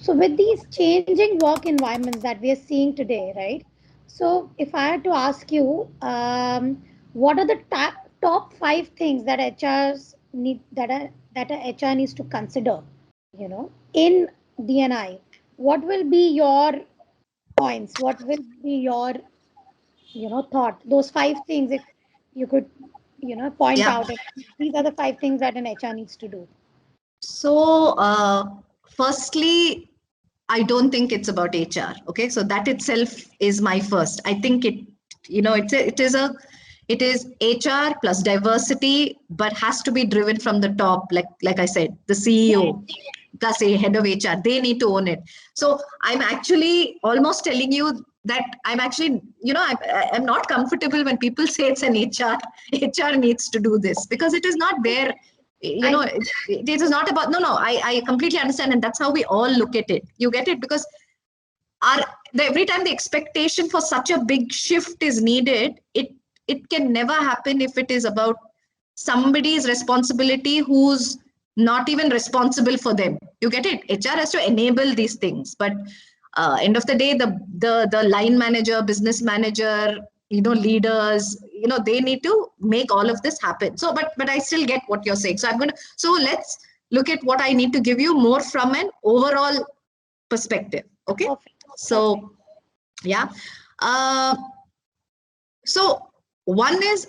So with these changing work environments that we are seeing today, right? So if I had to ask you, what are the top 5 things that HRs need that a HR needs to consider, in DNI? What will be your points? What will be your, thought? Those 5 things, if you could, point Yeah. out it. These are the 5 things that an HR needs to do. So, firstly, I don't think it's about HR. Okay, so that itself is my first. I think it is HR plus diversity, but has to be driven from the top. Like I said, the CEO plus a head of HR, they need to own it. So I'm actually almost telling you that I'm actually, I'm not comfortable when people say it's an HR. HR needs to do this because it is not their, it is not about, I completely understand. And that's how we all look at it. You get it? Because every time the expectation for such a big shift is needed, it can never happen if it is about somebody's responsibility who's not even responsible for them. You get it? HR has to enable these things, but end of the day, the line manager, business manager, leaders, they need to make all of this happen. So, but I still get what you're saying. So let's look at what I need to give you more from an overall perspective. Okay. Perfect. So, yeah. So one is,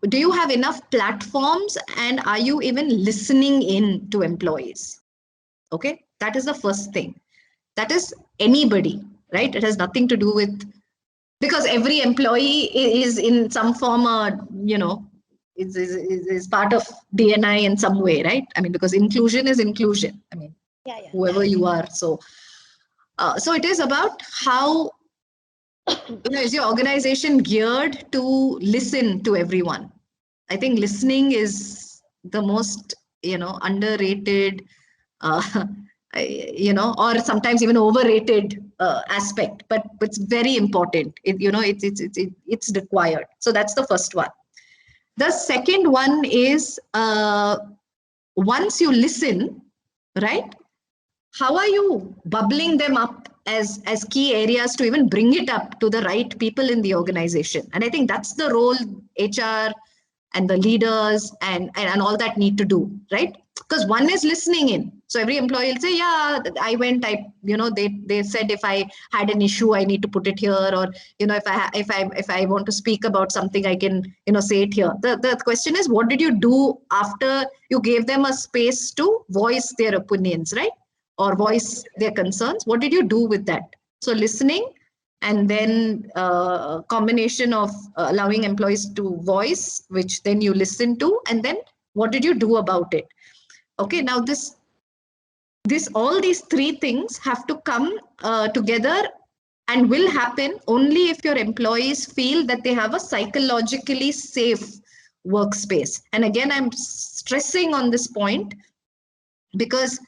do you have enough platforms and are you even listening in to employees? Okay. That is the first thing. That is anybody, right? It has nothing to do with, because every employee is in some form, is part of DNI in some way, right? I mean, because inclusion is inclusion. I mean, whoever you are. So it is about how, is your organization geared to listen to everyone? I think listening is the most, underrated, uh, or sometimes even overrated aspect, but it's very important. It's required. So that's the first one. The second one is, once you listen, right? How are you bubbling them up as key areas to even bring it up to the right people in the organization? And I think that's the role HR and the leaders and all that need to do, right? Because one is listening in. So every employee will say, yeah, I went, they said if I had an issue, I need to put it here, or if I want to speak about something, I can say it here. The question is, what did you do after you gave them a space to voice their opinions, right? Or voice their concerns? What did you do with that? So listening, and then a combination of allowing employees to voice, which then you listen to, and then what did you do about it? Okay, now all these three things have to come together, and will happen only if your employees feel that they have a psychologically safe workspace. And again, I'm stressing on this point because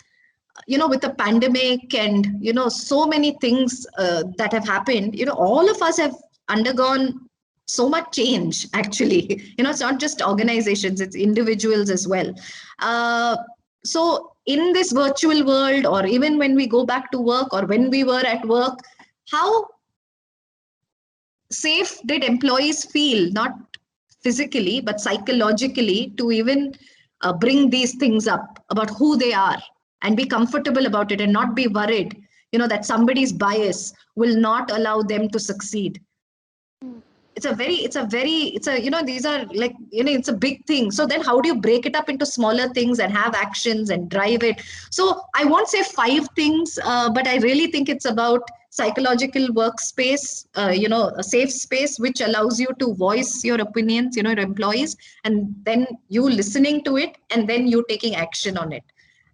with the pandemic and so many things that have happened, all of us have undergone so much change, actually. It's not just organizations, it's individuals as well. So in this virtual world, or even when we go back to work, or when we were at work, how safe did employees feel, not physically but psychologically, to even bring these things up about who they are and be comfortable about it, and not be worried that somebody's bias will not allow them to succeed? These are like, it's a big thing. So then how do you break it up into smaller things and have actions and drive it? So I won't say 5 things, but I really think it's about psychological workspace, a safe space which allows you to voice your opinions, your employees, and then you listening to it, and then you taking action on it.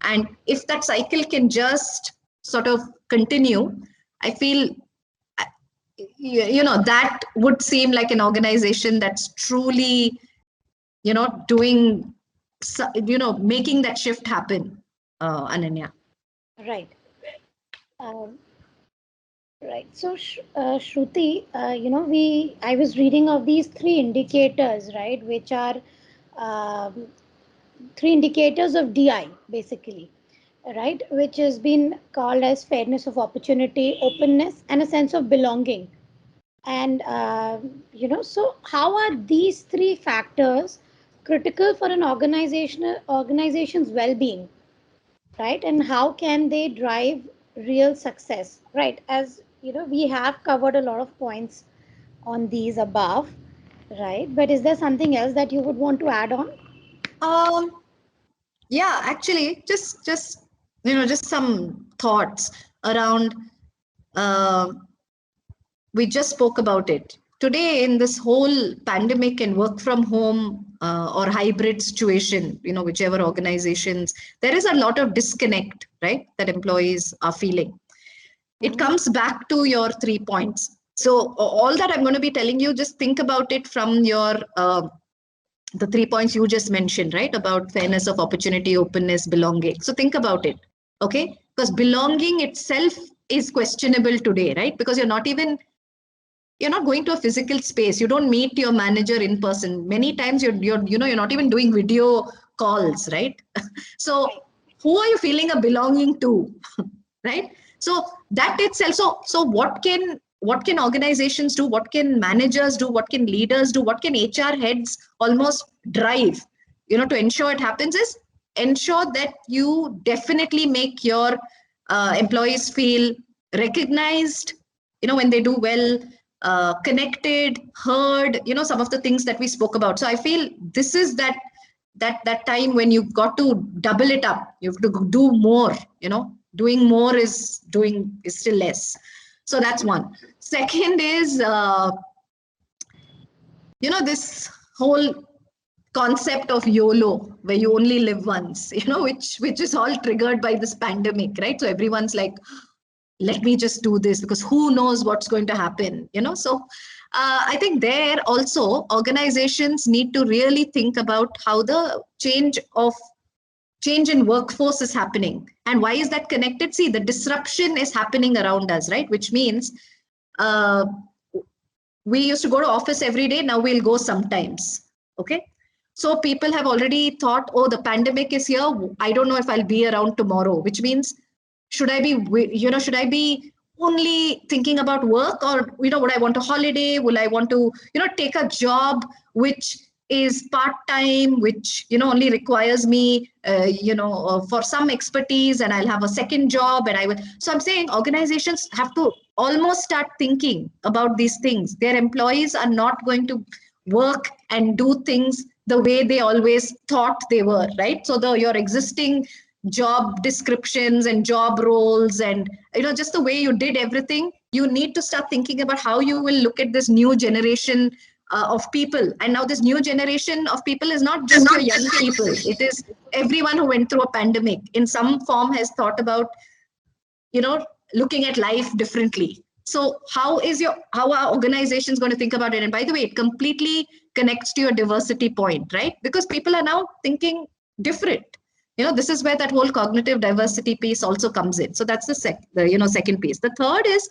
And if that cycle can just sort of continue, I feel, that would seem like an organization that's truly, doing, making that shift happen, Ananya. Right. Right. So, Shruti, I was reading of these 3 indicators, right, which are um, 3 indicators of DI, basically. right? Which has been called as fairness of opportunity, openness, and a sense of belonging. And so how are these three factors critical for an organization's well-being, right? And how can they drive real success, right? As you know, we have covered a lot of points on these above, right? But is there something else that you would want to add on? Um, yeah, actually, just just some thoughts around. Uh, we just spoke about it today in this whole pandemic and work from home or hybrid situation. Whichever organizations, there is a lot of disconnect, right? That employees are feeling. It comes back to your 3 points. So all that I'm going to be telling you, just think about it from your the 3 points you just mentioned, right? About fairness of opportunity, openness, belonging. So think about it, okay? Because belonging itself is questionable today, right? Because you're not going to a physical space. You don't meet your manager in person. Many times you're not even doing video calls, right? So who are you feeling a belonging to? Right? So that itself. So what can organizations do? What can managers do? What can leaders do? What can HR heads almost drive? To ensure it happens is ensure that you definitely make your employees feel recognized. When they do well, connected, heard. Some of the things that we spoke about. So I feel this is that time when you've got to double it up. You have to do more. Doing more is still less. So that's one. Second is this whole concept of YOLO, where you only live once, which is all triggered by this pandemic, right? So everyone's like, let me just do this because who knows what's going to happen. So I think there also organizations need to really think about how the change in workforce is happening. And why is that connected? See, the disruption is happening around us, right? Which means uh, we used to go to office every day. Now we'll go sometimes. Okay. So people have already thought, oh, the pandemic is here. I don't know if I'll be around tomorrow, which means should I be only thinking about work, or would I want a holiday? Will I want to take a job which is part time, which only requires me for some expertise, and I'll have a second job, and I will. So I'm saying organizations have to almost start thinking about these things. Their employees are not going to work and do things the way they always thought they were, right? So your existing job descriptions and job roles, and just the way you did everything, you need to start thinking about how you will look at this new generation of people. And now this new generation of people is not just your young people. It is everyone who went through a pandemic in some form has thought about looking at life differently. So how are organizations going to think about it? And by the way, it completely connects to your diversity point, right? Because people are now thinking different. This is where that whole cognitive diversity piece also comes in. So that's the second piece. The third is,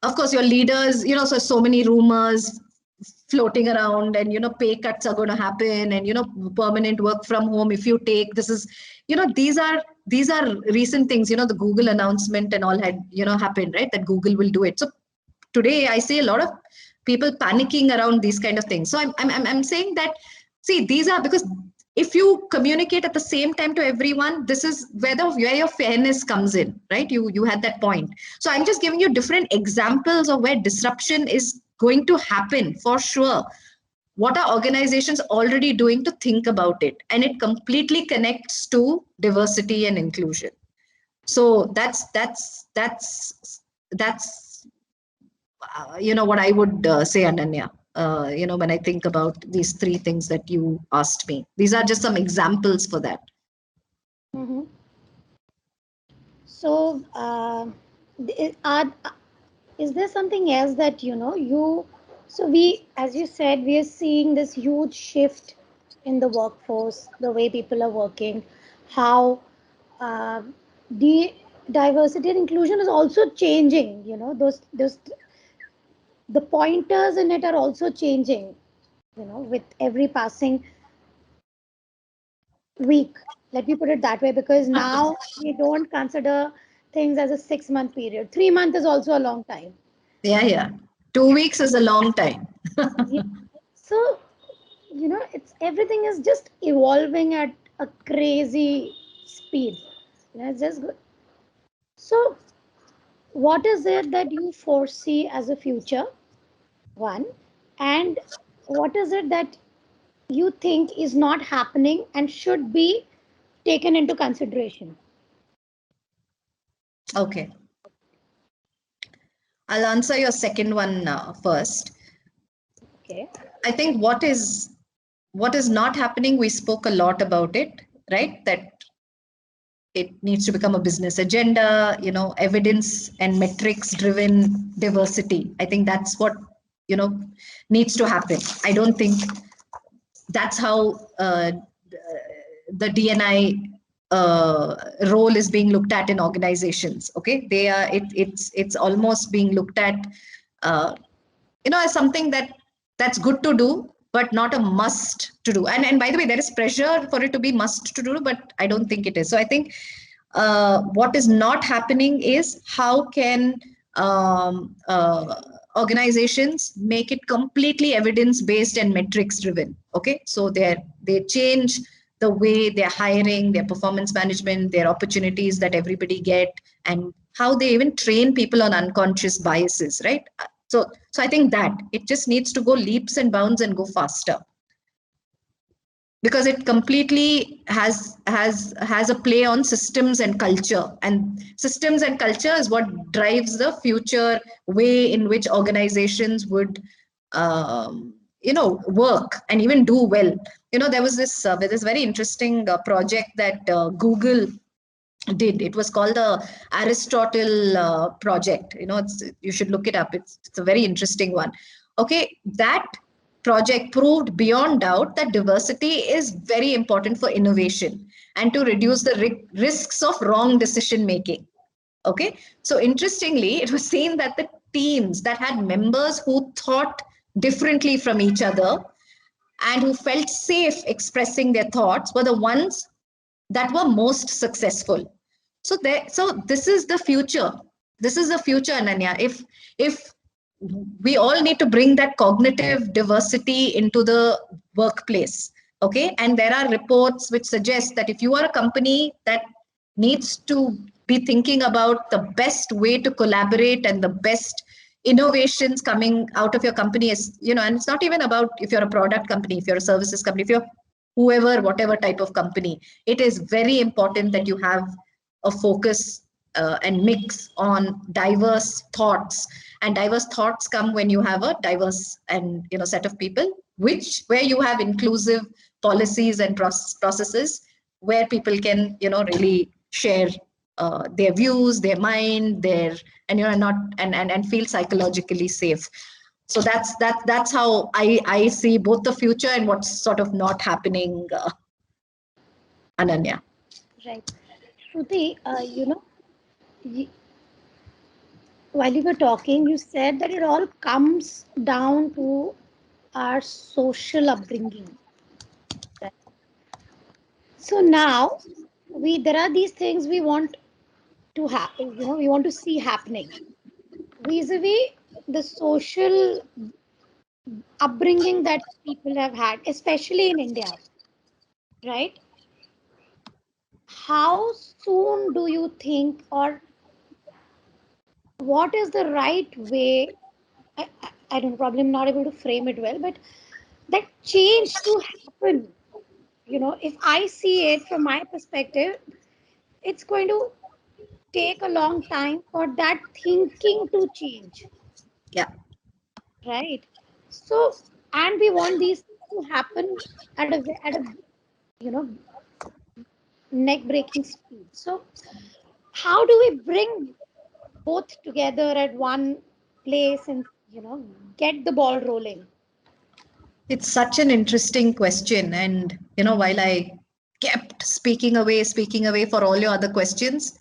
of course, your leaders. So many rumors floating around, and pay cuts are going to happen, and permanent work from home if you take. This is these are recent things. The Google announcement and all had happened, right? That Google will do it. So today I see a lot of people panicking around these kind of things. So I'm saying that, see, these are because if you communicate at the same time to everyone, this is where your fairness comes in, right? You had that point. So I'm just giving you different examples of where disruption is going to happen for sure. What are organizations already doing to think about it? And it completely connects to diversity and inclusion. So that's what I would say, Ananya. When I think about these three things that you asked me, these are just some examples for that. Mm-hmm. So, is there something else that So as you said, we are seeing this huge shift in the workforce, the way people are working, how uh, the diversity and inclusion is also changing. Those the pointers in it are also changing. With every passing week. Let me put it that way, because now we don't consider things as a 6 month period. 3 months is also a long time. Yeah. 2 weeks is a long time. Yeah. So, it's everything is just evolving at a crazy speed. That's just good. So, what is it that you foresee as a future? One. And what is it that you think is not happening and should be taken into consideration? Okay. I'll answer your second one first. Okay. I think what is not happening, we spoke a lot about it, right? That it needs to become a business agenda, evidence and metrics driven diversity. I think that's what, needs to happen. I don't think that's how the DNI role is being looked at in organizations. Okay, it's almost being looked at, as something that's good to do, but not a must to do. And by the way, there is pressure for it to be must to do, but I don't think it is. So I think what is not happening is how can organizations make it completely evidence based and metrics driven. Okay, so they change the way they're hiring, their performance management, their opportunities that everybody get, and how they even train people on unconscious biases, right? So I think that it just needs to go leaps and bounds and go faster, because it completely has a play on systems and culture, and systems and culture is what drives the future way in which organizations would work and even do well. There was this very interesting project that Google did. It was called the Aristotle project. You should look it up. It's a very interesting one. Okay, that project proved beyond doubt that diversity is very important for innovation and to reduce the risks of wrong decision making. Okay, so interestingly, it was seen that the teams that had members who thought differently from each other and who felt safe expressing their thoughts were the ones that were most successful. So this is the future. This is the future, Ananya. If we all need to bring that cognitive diversity into the workplace, okay? And there are reports which suggest that if you are a company that needs to be thinking about the best way to collaborate and the best innovations coming out of your company is, and it's not even about if you're a product company, if you're a services company, if you're whoever, whatever type of company, it is very important that you have a focus and mix on diverse thoughts. And diverse thoughts come when you have a diverse and set of people, where you have inclusive policies and processes where people can really share their views, their mind, and not and feel psychologically safe. So that's how I see both the future and what's sort of not happening, Ananya. Right. Shruti, while you were talking, you said that it all comes down to our social upbringing. Right? So now there are these things we want to happen, we want to see happening vis-a-vis the social upbringing that people have had, especially in India, right? How soon do you think, or what is the right way? I don't probably am not able to frame it well, but that change to happen, if I see it from my perspective, it's going to take a long time for that thinking to change. Yeah. Right. So, and we want these to happen at a you know neck breaking speed. So, how do we bring both together at one place and get the ball rolling? It's such an interesting question. And, while I kept speaking away for all your other questions,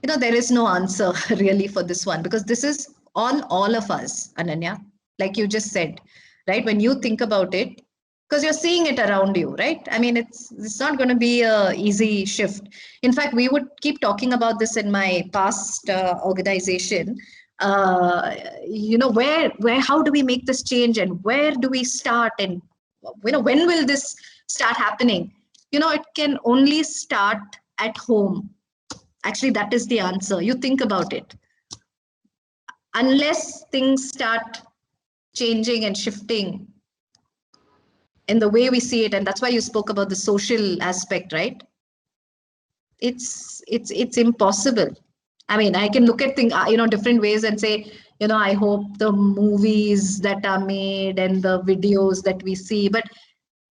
there is no answer really for this one, because this is on all of us, Ananya, like you just said, right? When you think about it, because you're seeing it around you, right? I mean, it's not going to be a easy shift. In fact, we would keep talking about this in my past organization. Where how do we make this change, and where do we start, and when will this start happening? It can only start at home. Actually, that is the answer. You think about it. Unless things start changing and shifting in the way we see it, and that's why you spoke about the social aspect, right? It's impossible. I mean, I can look at things, different ways and say, I hope the movies that are made and the videos that we see, but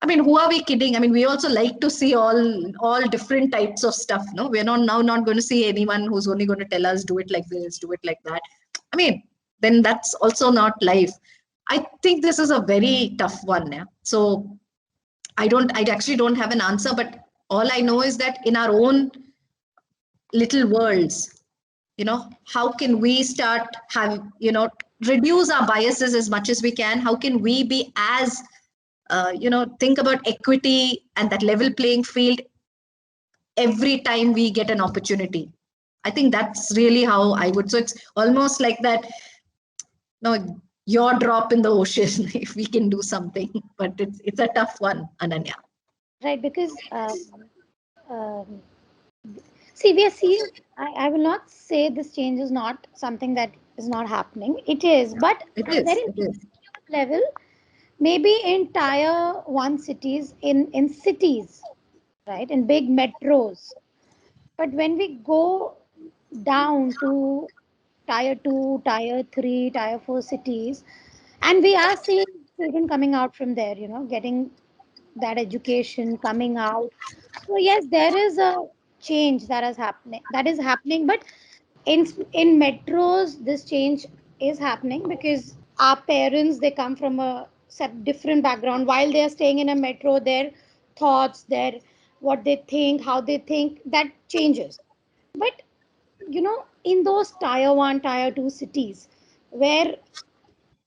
I mean, who are we kidding? I mean, we also like to see all different types of stuff. No, we're not going to see anyone who's only going to tell us do it like this, do it like that. I mean, then that's also not life. I think this is a very tough one. Yeah. So I actually don't have an answer, but all I know is that in our own little worlds, how can we start reduce our biases as much as we can? How can we be as think about equity and that level playing field every time we get an opportunity? I think that's really how I would. So it's almost like that, your drop in the ocean, if we can do something, but it's a tough one, Ananya. Right, because see, we are seeing, I will not say this change is not something that is not happening. It is, but it at a very level, maybe in tier 1 cities, in cities, right, in big metros. But when we go down to tier 2, tier 3, tier 4 cities, and we are seeing children coming out from there, getting that education, coming out. So yes, there is a change that is happening, but in metros this change is happening because our parents, they come from a different background. While they are staying in a metro, their thoughts, their what they think, how they think, that changes. But in those tier 1, tier 2 cities where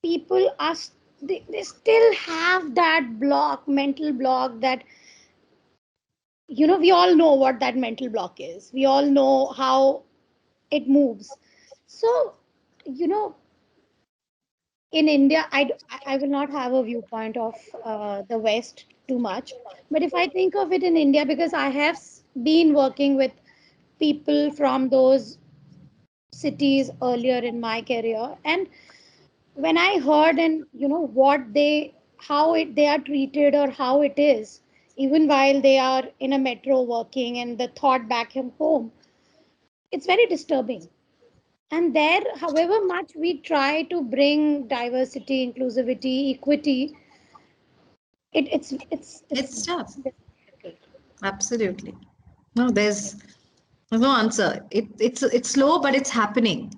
people are they still have that mental block, that we all know what that mental block is. We all know how it moves. So you know in India, I will not have a viewpoint of the West too much, but if I think of it in India, because I have been working with people from those cities earlier in my career, and when I heard, and what they are treated, or how it is, even while they are in a metro working, and the thought back home, it's very disturbing. And there, however much we try to bring diversity, inclusivity, equity, it's tough. Absolutely. No, there's no answer. It's slow, but it's happening.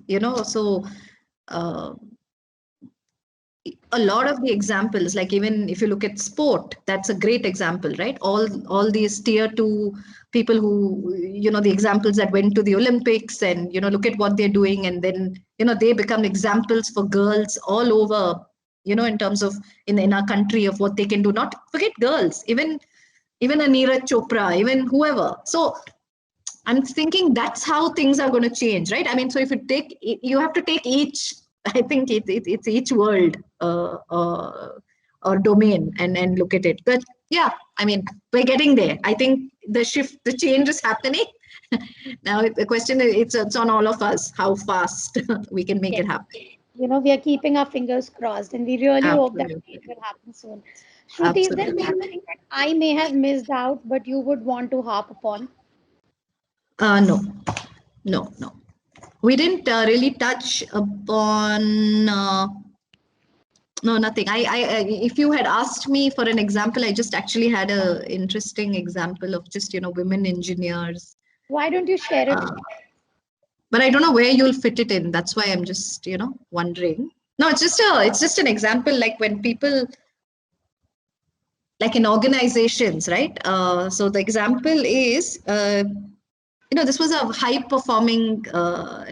So a lot of the examples, like even if you look at sport, that's a great example, right? All these tier 2 people who, the examples that went to the Olympics, and look at what they're doing, and then they become examples for girls all over, in terms of in our country, of what they can do. Not forget girls, even a Neeraj Chopra, even whoever. So I'm thinking that's how things are going to change, right? I mean, so if you have to take each, I think it's each world or domain, and look at it. But yeah, I mean, we're getting there. I think the change is happening. Now the question is, it's on all of us how fast we can make it happen. We are keeping our fingers crossed, and we really hope that it will happen soon. Shruti, is there anything that I may have missed out, but you would want to harp upon? No. We didn't really touch upon. No, nothing. I, if you had asked me for an example, I just actually had a interesting example of just women engineers. Why don't you share it? But I don't know where you'll fit it in. That's why I'm just wondering. No, it's just an example, like when people, like in organizations, right? So the example is, this was a high performing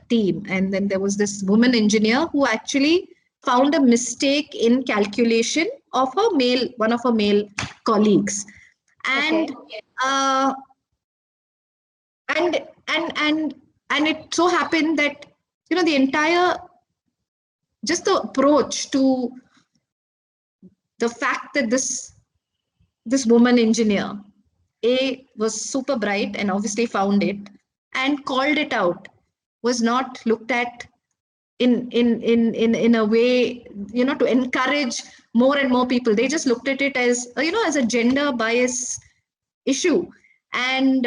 team, and then there was this woman engineer who actually found a mistake in calculation of one of her male colleagues, and and it so happened that the entire just the approach to the fact that this woman engineer was super bright and obviously found it and called it out was not looked at in a way to encourage more and more people. They just looked at it as as a gender bias issue. And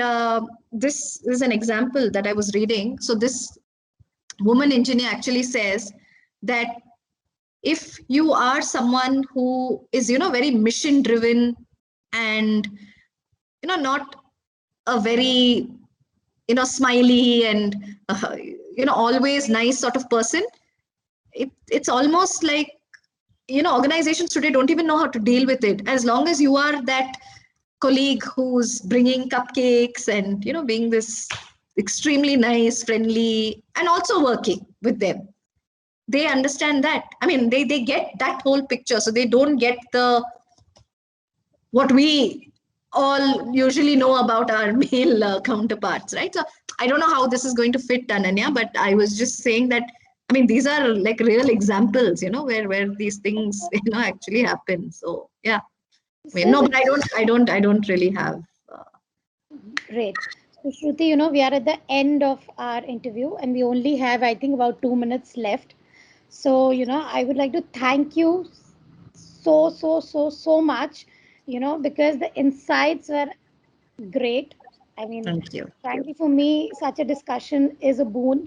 this is an example that I was reading. So this woman engineer actually says that if you are someone who is very mission driven and not a very smiley and always nice sort of person, it's almost like organizations today don't even know how to deal with it. As long as you are that colleague who's bringing cupcakes and being this extremely nice, friendly, and also working with them, they understand that. I mean, they get that whole picture, so they don't get what we all usually know about our male counterparts, right? So I don't know how this is going to fit, Ananya, but I was just saying that, I mean, these are like real examples, where these things, actually happen. So yeah, I mean, no, but I don't really have. Great. So Shruti, we are at the end of our interview and we only have, I think, about 2 minutes left. So, I would like to thank you so much, because the insights were great. I mean, Thank you. frankly, for me, such a discussion is a boon.